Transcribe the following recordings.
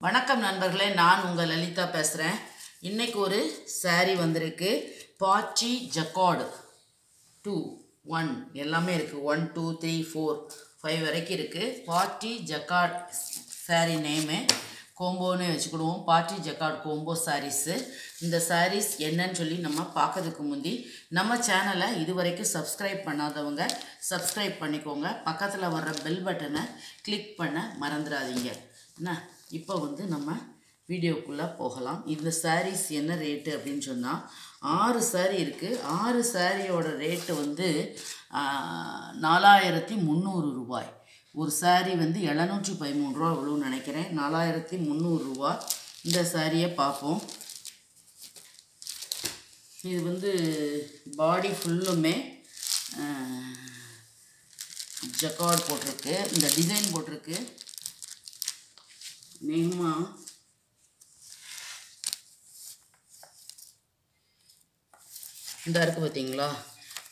வணக்கம் நண்பர்களே, நான் உங்கள் லலிதா பேசுகிறேன். இன்றைக்கி ஒரு saree வந்திருக்கு. பார்ட்டி ஜக்கார்டு 2 1 எல்லாமே இருக்குது. 1 2 3 4 5 வரைக்கும் இருக்குது. பார்ட்டி ஜக்கார்டு saree நேமு கோம்போன்னு வச்சுக்கிடுவோம். Party jacquard combo sarees. இந்த சாரீஸ் என்னன்னு சொல்லி நம்ம பார்க்கறதுக்கு முந்தி நம்ம சேனலை இது வரைக்கும் சப்ஸ்கிரைப் பண்ணாதவங்க சப்ஸ்கிரைப் பண்ணிக்கோங்க. பக்கத்தில் வர்ற பெல் பட்டனை கிளிக் பண்ண மறந்துடாதீங்க. என்ன, இப்போ நம்ம வீடியோக்குள்ளே போகலாம். இந்த சாரீஸ் என்ன ரேட்டு அப்படின்னு சொன்னால் 6 சாரீ இருக்குது. 6 சாரியோட ரேட்டு 4300 ரூபாய். ஒரு சாரீ 713 ரூபா இவ்வளோன்னு நினைக்கிறேன். 4300 ரூபா. இந்த சாரியை பார்ப்போம். இது பாடி ஃபுல்லுமே ஜக்கார்டு போட்டிருக்கு. இந்த டிசைன் போட்டிருக்கு. நேமாக இந்த இருக்குது பார்த்தீங்களா,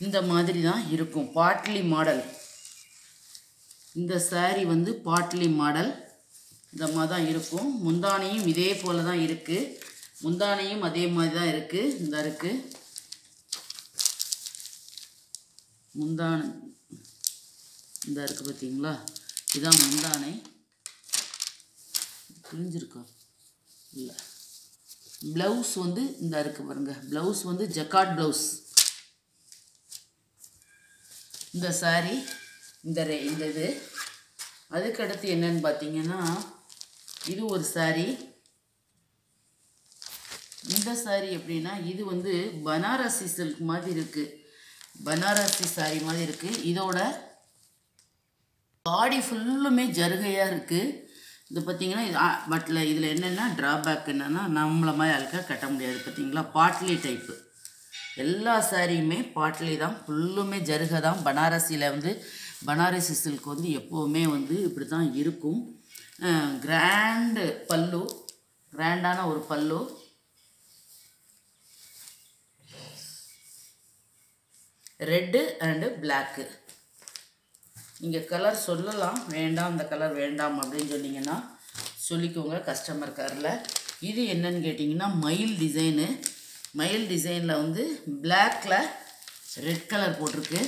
இந்த மாதிரி தான் இருக்கும். பாட்லி மாடல். இந்த சாரீ பாட்லி மாடல் இந்த மாதிரி தான் இருக்கும். முந்தானையும் இதே போல் தான் இருக்குது. முந்தானையும் அதே மாதிரி தான் இருக்குது. இந்த இருக்குது முந்தானை. இந்த இருக்குது பார்த்தீங்களா, இதுதான் முந்தானை. புரிஞ்சிருக்கா இல்லை? ப்ளவுஸ் இந்த இருக்குது பாருங்க. Blouse jacquard blouse. இந்த சாரீ இந்த இது. அதுக்கடுத்து என்னன்னு பார்த்தீங்கன்னா, இது ஒரு சாரீ. இந்த சாரீ எப்படின்னா, இது பனாரசி சில்க் மாதிரி இருக்குது. பனாரசி சாரீ மாதிரி இருக்குது. இதோட பாடி ஃபுல்லுமே ஜருகையாக இருக்குது. இது பார்த்தீங்கன்னா பட்டில் இதில் என்னென்னா ட்ராபேக் என்னென்னா, நம்மளை மாதிரி ஆளுக்க கட்ட முடியாது. பார்த்தீங்களா, பாட்லி டைப்பு. எல்லா சாரியுமே பாட்லி தான். ஃபுல்லுமே ஜருகை தான். பனாரசியில் பனாரசி சில்க் எப்போவுமே இப்படி தான் இருக்கும். கிராண்டு பல்லு, கிராண்டான ஒரு பல்லு. Red and block. நீங்கள் கலர் சொல்லலாம், வேண்டாம் அந்த கலர் வேண்டாம் அப்படின்னு சொன்னீங்கன்னா சொல்லிக்கோங்க கஸ்டமர் கேரில். இது என்னன்னு கேட்டிங்கன்னா, மயில் டிசைனு. மயில் டிசைனில் பிளாக்கில் ரெட் கலர் போட்டிருக்கு.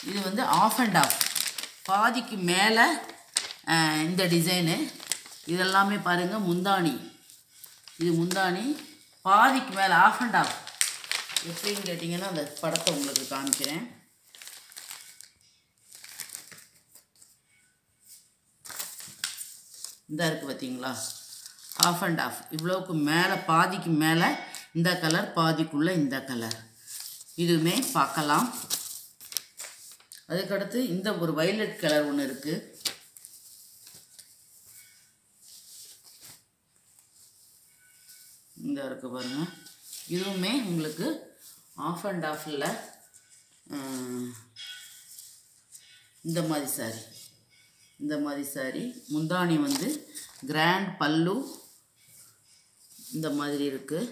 இது ஆஃப் அண்ட் ஆஃப், பாதிக்கு மேலே இந்த டிசைனு. இதெல்லாமே பாருங்கள் முந்தானி. இது முந்தானி பாதிக்கு மேலே ஆஃப் அண்ட் ஆஃப். எப்படின்னு கேட்டிங்கன்னா, அந்த படத்தை உங்களுக்கு காமிக்கிறேன். இந்த இருக்குது பார்த்தீங்களா, ஆஃப் அண்ட் ஆஃப். இவ்வளோக்கு மேலே பாதிக்கு மேலே இந்த கலர், பாதிக்குள்ளே இந்த கலர். இதுவுமே பார்க்கலாம். அதுக்கடுத்து இந்த ஒரு வைலட் கலர் ஒன்று இருக்குது. இந்த இருக்குது பாருங்கள். இதுவுமே உங்களுக்கு ஆஃப் அண்ட் ஆஃபில் இந்த மாதிரி சாரி. இந்த மாதிரி சாரி. முந்தானி கிராண்ட் பல்லு இந்த மாதிரி இருக்குது.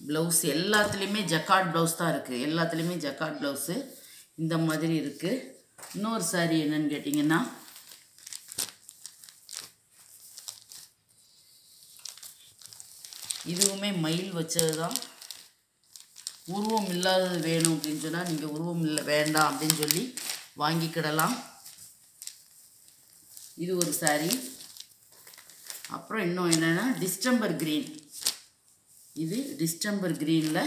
ப்ளவுஸ் எல்லாத்துலேயுமே ஜக்கார்ட் ப்ளவுஸ் தான் இருக்குது. எல்லாத்துலேயுமே ஜக்கார்ட் ப்ளவுஸு இந்த மாதிரி இருக்குது. இன்னொரு சாரி என்னன்னு கேட்டிங்கன்னா, இதுவுமே மயில் வச்சது தான். உருவம் இல்லாதது வேணும் அப்படின்னு சொன்னால் நீங்கள் உருவம் இல்லை வேண்டாம் அப்படின்னு சொல்லி வாங்கிக்கிடலாம். இது ஒரு சாரீ. அப்புறம் இன்னும் என்னென்னா, டிஸ்டம்பர் க்ரீன். இது டிஸ்டம்பர் க்ரீனில்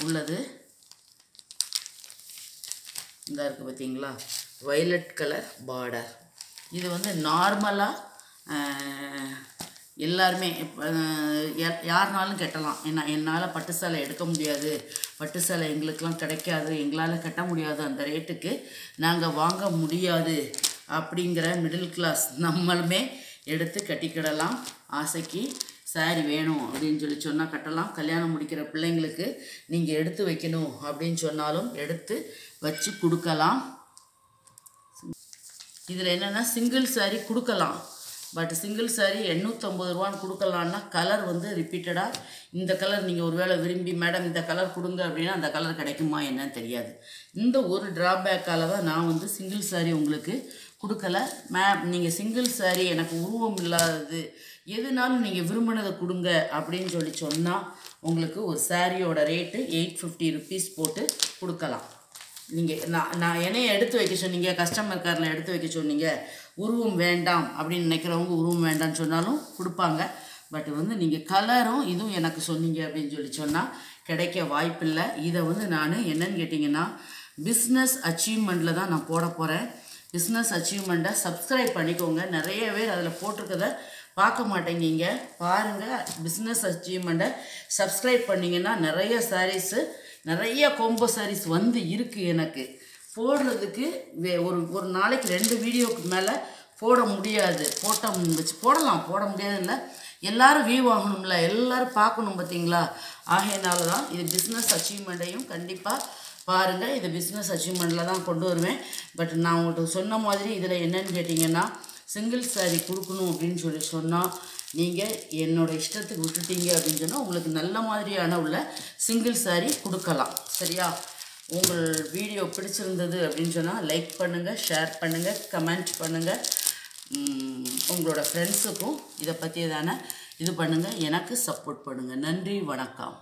உள்ளது. இந்த இருக்குது பார்த்தீங்களா, வைலட் கலர் பார்டர். இது நார்மலாக எல்லாருமே யாருனாலும் கட்டலாம். என்னால் பட்டு சேலை எடுக்க முடியாது, பட்டு சேலை எங்களுக்கெலாம் கிடைக்காது, எங்களால் கட்ட முடியாது, அந்த ரேட்டுக்கு நாங்கள் வாங்க முடியாது அப்படிங்கிற மிடில் கிளாஸ் நம்மளுமே எடுத்து கட்டிக்கிடலாம். ஆசைக்கு சாரி வேணும் அப்படின்னு சொன்னால் கட்டலாம். கல்யாணம் முடிக்கிற பிள்ளைங்களுக்கு நீங்கள் எடுத்து வைக்கணும் அப்படின்னு சொன்னாலும் எடுத்து வச்சு கொடுக்கலாம். இதில் என்னென்னா, சிங்கிள் சாரி கொடுக்கலாம். பட் சிங்கிள் சாரி 850 ரூபான்னு கொடுக்கலான்னா கலர் ரிப்பீட்டடாக இந்த கலர் நீங்கள் ஒரு வேளை விரும்பி மேடம் இந்த கலர் கொடுங்க அப்படின்னா அந்த கலர் கிடைக்குமா என்னன்னு தெரியாது. இந்த ஒரு ட்ராபேக்கால் தான் நான் சிங்கிள் சாரி உங்களுக்கு கொடுக்கல. மேம் நீங்கள் சிங்கிள் சாரீ எனக்கு உருவம் இல்லாதது எதுனாலும் நீங்கள் விரும்பினதை கொடுங்க அப்படின்னு சொன்னால் உங்களுக்கு ஒரு சாரியோட ரேட்டு 850 rupees போட்டு கொடுக்கலாம். நீங்கள் நான் என்னைய எடுத்து வைக்க சொன்னீங்க, கஸ்டமர் காரில் எடுத்து வைக்க சொன்னீங்க, உருவம் வேண்டாம் அப்படின்னு நினைக்கிறவங்க உருவம் வேண்டாம்னு சொன்னாலும் கொடுப்பாங்க. பட் நீங்கள் கலரும் இதுவும் எனக்கு சொன்னீங்க அப்படின்னு சொன்னால் கிடைக்க வாய்ப்பில்லை. இதை நான் என்னன்னு கேட்டிங்கன்னா பிஸ்னஸ் அச்சீவ்மெண்ட்டில் தான் நான் போட போகிறேன். பிஸ்னஸ் அச்சீவ்மெண்ட்டை சப்ஸ்கிரைப் பண்ணிக்கோங்க. நிறைய பேர் அதில் போட்டிருக்கதை பார்க்க மாட்டேங்கிங்க. பாருங்கள், பிஸ்னஸ் அச்சீவ்மெண்ட்டை சப்ஸ்கிரைப் பண்ணிங்கன்னா நிறைய சாரீஸு, நிறைய கோம்போ சாரீஸ் இருக்குது. எனக்கு போடுறதுக்கு ஒரு நாளைக்கு 2 வீடியோவுக்கு மேலே போட முடியாது. போட முடியாதுல்ல, எல்லோரும் வியூ ஆகணும்ல, எல்லோரும் பார்க்கணும் பார்த்தீங்களா. ஆகையினால தான் இது பிஸ்னஸ் அச்சீவ்மெண்ட்டையும் கண்டிப்பாக பாருங்கள். இது பிஸ்னஸ் அச்சீவ்மெண்ட்டில் தான் கொண்டு வருவேன். பட் நான் உங்கள்கிட்ட சொன்ன மாதிரி இதில் என்னென்னு கேட்டிங்கன்னா சிங்கிள் சாரீ கொடுக்கணும் அப்படின்னு சொன்னால் நீங்கள் என்னோடய இஷ்டத்துக்கு விட்டுட்டீங்க அப்படின்னு சொன்னால் உங்களுக்கு நல்ல மாதிரியான உள்ள சிங்கிள் சாரீ கொடுக்கலாம். சரியா? உங்கள் வீடியோ பிடிச்சிருந்தது அப்படின்னு சொன்னால் லைக் பண்ணுங்கள், ஷேர் பண்ணுங்கள், கமெண்ட் பண்ணுங்கள். உங்களோட ஃப்ரெண்ட்ஸுக்கும் இதை பற்றியதான இது பண்ணுங்கள், எனக்கு சப்போர்ட் பண்ணுங்கள். நன்றி, வணக்கம்.